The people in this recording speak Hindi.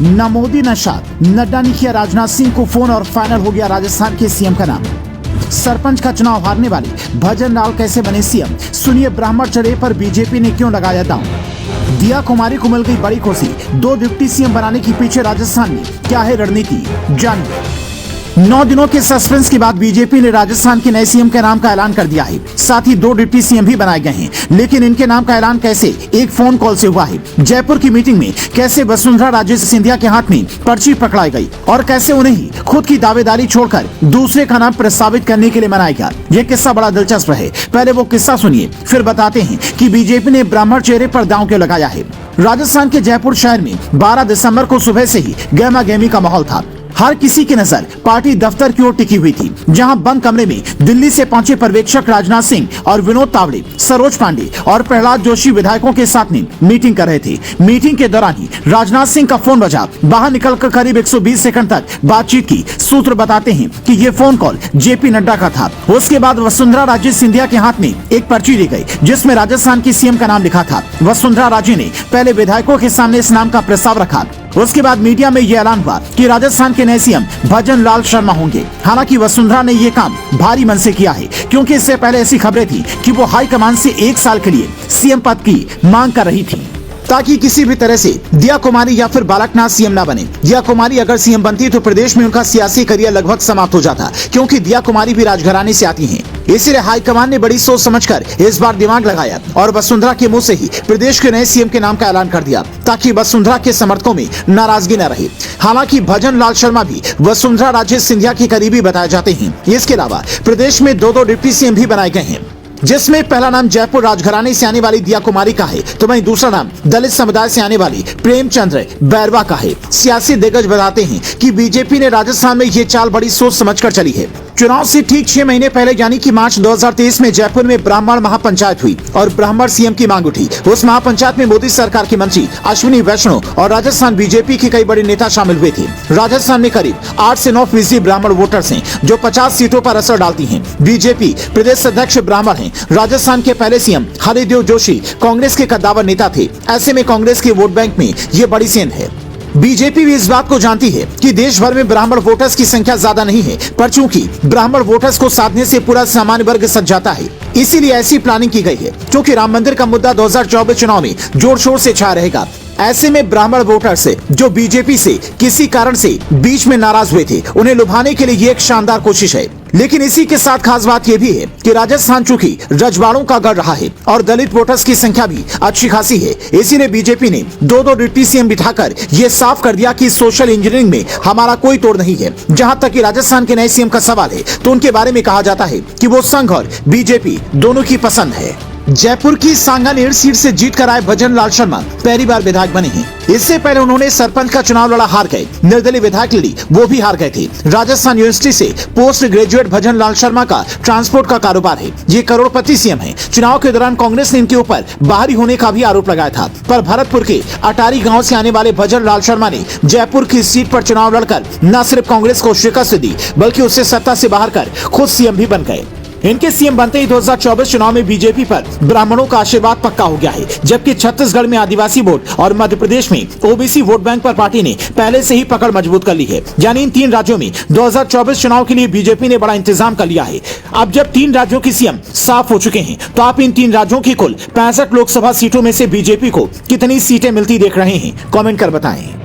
न मोदी न शाह, नड्डा ने किया राजनाथ सिंह को फोन और फाइनल हो गया राजस्थान के सीएम का नाम। सरपंच का चुनाव हारने वाले भजन लाल कैसे बने सीएम, सुनिए ब्राह्मण चढ़े पर बीजेपी ने क्यों लगाया दांव। दिया कुमारी को मिल गई बड़ी कुर्सी, 2 डिप्टी सीएम बनाने के पीछे राजस्थान में क्या है रणनीति, जानिए। 9 दिनों के सस्पेंस के बाद बीजेपी ने राजस्थान के नए सीएम के नाम का ऐलान कर दिया है। साथ ही 2 डिप्टी सीएम भी बनाए गए हैं, लेकिन इनके नाम का ऐलान कैसे, एक फोन कॉल से हुआ है। जयपुर की मीटिंग में कैसे वसुंधरा राजे सिंधिया के हाथ में पर्ची पकड़ाई गई और कैसे उन्हें ही खुद की दावेदारी छोड़कर दूसरे का नाम प्रस्तावित करने के लिए मनाया गया। यह किस्सा बड़ा दिलचस्प है। पहले वो किस्सा सुनिए, फिर बताते हैं कि बीजेपी ने ब्राह्मण चेहरे पर दांव क्यों लगाया है। राजस्थान के जयपुर शहर में 12 दिसंबर को सुबह से ही गहमा गहमी का माहौल था। हर किसी की नजर पार्टी दफ्तर की ओर टिकी हुई थी, जहां बंद कमरे में दिल्ली से पहुंचे पर्यवेक्षक राजनाथ सिंह और विनोद तावड़े, सरोज पांडे और प्रहलाद जोशी विधायकों के साथ में मीटिंग कर रहे थे। मीटिंग के दौरान ही राजनाथ सिंह का फोन बजा। बाहर निकलकर करीब 120 सेकंड तक बातचीत की। सूत्र बताते हैं कि ये फोन कॉल जेपी नड्डा का था। उसके बाद वसुंधरा राजे सिंधिया के हाथ में एक पर्ची दी गई, जिसमें राजस्थान की सीएम का नाम लिखा था। वसुंधरा राजे ने पहले विधायकों के सामने इस नाम का प्रस्ताव रखा। उसके बाद मीडिया में यह ऐलान हुआ कि राजस्थान के नए सीएम भजन लाल शर्मा होंगे। हालांकि वसुंधरा ने यह काम भारी मन से किया है, क्योंकि इससे पहले ऐसी खबरें थी कि वो हाईकमान से 1 साल के लिए सीएम पद की मांग कर रही थी, ताकि किसी भी तरह से दिया कुमारी या फिर बालकनाथ सीएम ना बने। दिया कुमारी अगर सीएम बनती तो प्रदेश में उनका सियासी करियर लगभग समाप्त हो जाता, क्योंकि दिया कुमारी भी राजघराने से आती हैं। इसीलिए हाईकमान ने बड़ी सोच समझकर इस बार दिमाग लगाया और वसुंधरा के मुंह से ही प्रदेश के नए सीएम के नाम का ऐलान कर दिया, ताकि वसुंधरा के समर्थकों में नाराजगी न रहे। हालांकि भजन लाल शर्मा भी वसुंधरा राजे सिंधिया के करीबी बताए जाते हैं। इसके अलावा प्रदेश में 2 डिप्टी सीएम भी बनाए गए हैं, जिसमें पहला नाम जयपुर राजघराने से आने वाली दिया कुमारी का है, तो वहीं दूसरा नाम दलित समुदाय से आने वाली प्रेमचंद्र बैरवा का है। सियासी दिग्गज बताते हैं कि बीजेपी ने राजस्थान में ये चाल बड़ी सोच समझकर चली है। चुनाव से ठीक 6 महीने पहले यानी कि मार्च 2023 में जयपुर में ब्राह्मण महापंचायत हुई और ब्राह्मण सीएम की मांग उठी। उस महापंचायत में मोदी सरकार के मंत्री अश्विनी वैष्णव और राजस्थान बीजेपी के कई बड़े नेता शामिल हुए थे। राजस्थान में करीब 8 से 9% ब्राह्मण वोटर्स हैं, जो 50 सीटों पर असर डालती हैं। बीजेपी प्रदेश अध्यक्ष ब्राह्मण हैं। राजस्थान के पहले सीएम हरिदेव जोशी कांग्रेस के कद्दावर नेता थे। ऐसे में कांग्रेस के वोट बैंक में ये बड़ी सेंध है। बीजेपी भी इस बात को जानती है कि देश भर में ब्राह्मण वोटर्स की संख्या ज्यादा नहीं है, पर चूंकि ब्राह्मण वोटर्स को साधने से पूरा सामान्य वर्ग सज जाता है, इसीलिए ऐसी प्लानिंग की गई है। क्योंकि राम मंदिर का मुद्दा 2024 चुनाव में जोर शोर से छाया रहेगा। ऐसे में ब्राह्मण वोटर्स जो बीजेपी से किसी कारण से बीच में नाराज हुए थे, उन्हें लुभाने के लिए ये एक शानदार कोशिश है। लेकिन इसी के साथ खास बात यह भी है कि राजस्थान चूंकि रजवाड़ों का गढ़ रहा है और दलित वोटर्स की संख्या भी अच्छी खासी है, इसीलिए बीजेपी ने 2 डिप्टी सीएम बिठाकर ये साफ कर दिया कि सोशल इंजीनियरिंग में हमारा कोई तोड़ नहीं है। जहां तक कि राजस्थान के नए सीएम का सवाल है, तो उनके बारे में कहा जाता है कि वो संघ और बीजेपी दोनों की पसंद है। जयपुर की सांगानेर सीट से जीत कर आए भजन लाल शर्मा पहली बार विधायक बने हैं। इससे पहले उन्होंने सरपंच का चुनाव लड़ा, हार गए। निर्दलीय विधायक लड़ी, वो भी हार गए थे। राजस्थान यूनिवर्सिटी से पोस्ट ग्रेजुएट भजन लाल शर्मा का ट्रांसपोर्ट का कारोबार है। ये करोड़पति सीएम हैं। चुनाव के दौरान कांग्रेस ने इनके ऊपर बाहरी होने का भी आरोप लगाया था, पर भरतपुर के अटारी गाँव से आने वाले भजन लाल शर्मा ने जयपुर की सीट पर चुनाव लड़कर न सिर्फ कांग्रेस को शिकस्त दी, बल्कि उससे सत्ता से बाहर कर खुद सीएम भी बन गए। इनके सीएम बनते ही 2024 चुनाव में बीजेपी पर ब्राह्मणों का आशीर्वाद पक्का हो गया है, जबकि छत्तीसगढ़ में आदिवासी वोट और मध्य प्रदेश में ओबीसी वोट बैंक पर पार्टी ने पहले से ही पकड़ मजबूत कर ली है। यानी इन 3 राज्यों में 2024 चुनाव के लिए बीजेपी ने बड़ा इंतजाम कर लिया है। अब जब 3 राज्यों की सीएम साफ हो चुके हैं, तो आप इन 3 राज्यों की कुल 65 लोकसभा सीटों में से बीजेपी को कितनी सीटें मिलती देख रहे हैं, कॉमेंट कर बताएं।